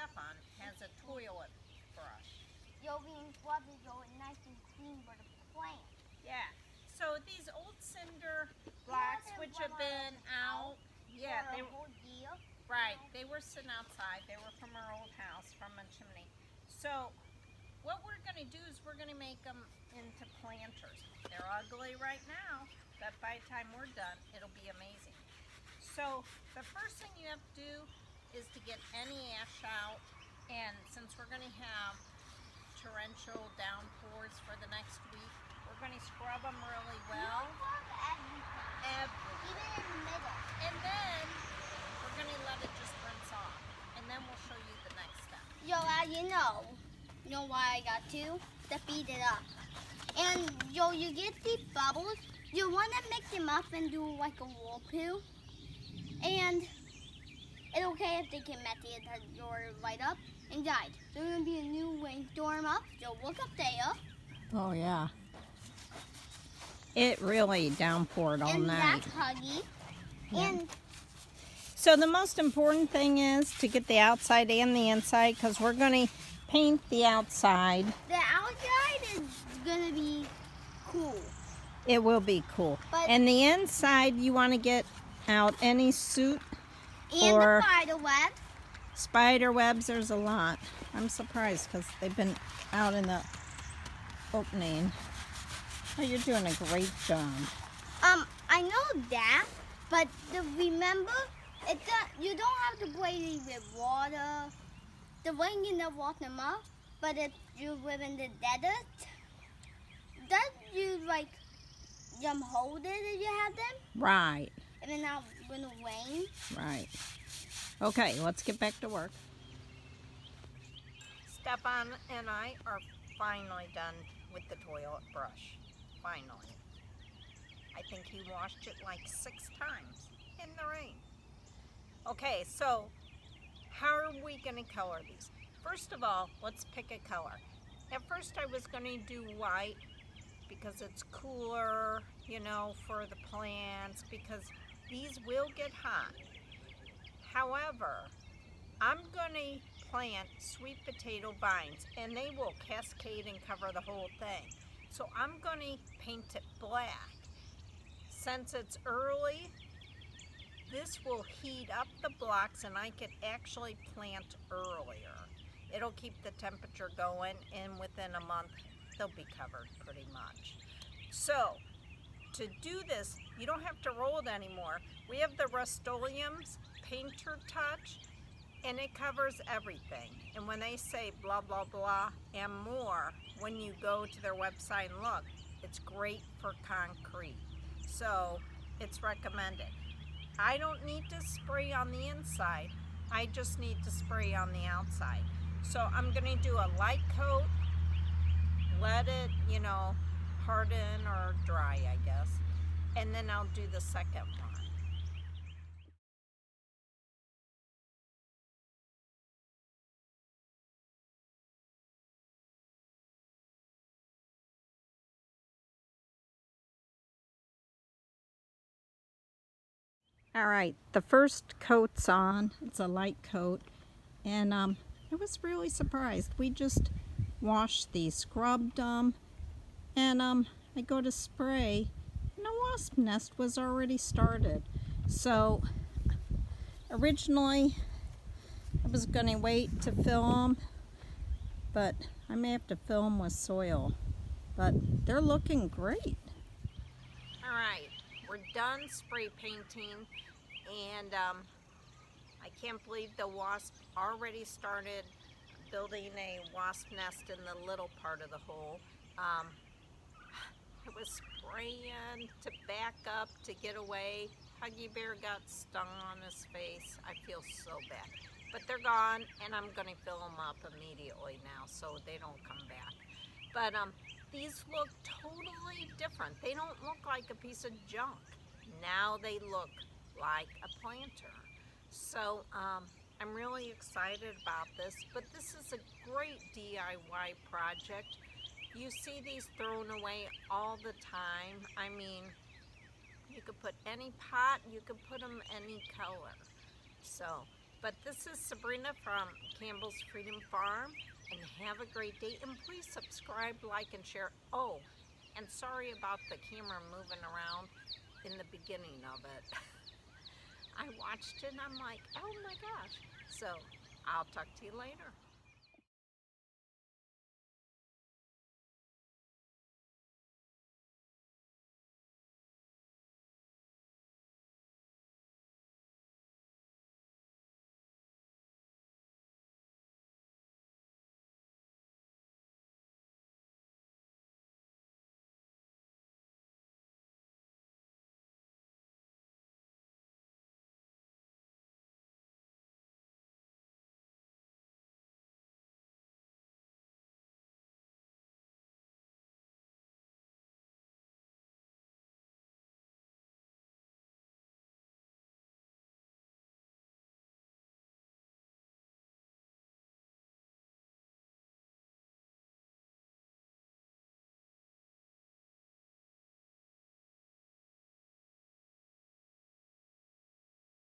Stefan has a toilet brush. You'll be flooded, you'll nice and clean for the plant. Yeah. So these old cinder blocks, which have been out, yeah, for they a were whole year. right. They were sitting outside. They were from our old house, from a chimney. So what we're going to do is we're going to make them into planters. They're ugly right now, but by the time we're done, it'll be amazing. So the first thing you have to do is to get any ash out, and since we're going to have torrential downpours for the next week, we're going to scrub them really well. Even in the middle. And then we're going to let it just rinse off, and then we'll show you the next step. You know why I got to beat it up. And you get these bubbles. You want to mix them up and do like a whirlpool. And it's okay if they can mess your light up and died. There's going to be a new rainstorm up, so look up there. Oh, yeah. It really downpoured all and night. That's Huggy. Yeah. And so the most important thing is to get the outside and the inside, because we're going to paint the outside. The outside is going to be cool. It will be cool. And the inside, you want to get out any soot and or the spider web. Spider webs, there's a lot. I'm surprised because they've been out in the opening. Oh, you're doing a great job. I know that, but remember, you don't have to play with water. The rain can never wash them up, but if you live in the desert, that you hold it if you have them. Right. And then not when it rains. Right. Okay, let's get back to work. Stefan and I are finally done with the toilet brush. Finally. I think he washed it like 6 times in the rain. Okay, so how are we going to color these? First of all, let's pick a color. At first I was going to do white because it's cooler, for the plants, because these will get hot. However, I'm going to plant sweet potato vines, and they will cascade and cover the whole thing. So I'm going to paint it black. Since it's early, this will heat up the blocks, and I could actually plant earlier. It'll keep the temperature going, and within a month, they'll be covered pretty much. So, to do this, you don't have to roll it anymore. We have the Rust-Oleum's Painter Touch, and it covers everything. And when they say blah, blah, blah, and more, when you go to their website and look, it's great for concrete. So, it's recommended. I don't need to spray on the inside. I just need to spray on the outside. So, I'm going to do a light coat, let it, harden or dry, I guess. And then I'll do the second one. All right, the first coat's on. It's a light coat. And I was really surprised. We just washed these, scrubbed them, and I go to spray, and a wasp nest was already started. So originally I was going to wait to fill them, but I may have to fill them with soil. But they're looking great. All right, we're done spray painting, and I can't believe the wasp already started building a wasp nest in the little part of the hole. I was spraying to back up to get away. Huggy Bear got stung on his face. I feel so bad. But they're gone, and I'm going to fill them up immediately now so they don't come back. But these look totally different. They don't look like a piece of junk. Now they look like a planter. So I'm really excited about this, but this is a great DIY project. You see these thrown away all the time. I mean, you could put any pot, you could put them any color. So But this is Sabrina from Campbell's Freedom Farm, and have a great day, and please subscribe, like, and share. Oh, and sorry about the camera moving around in the beginning of it. I watched it and I'm like, oh my gosh. So I'll talk to you later.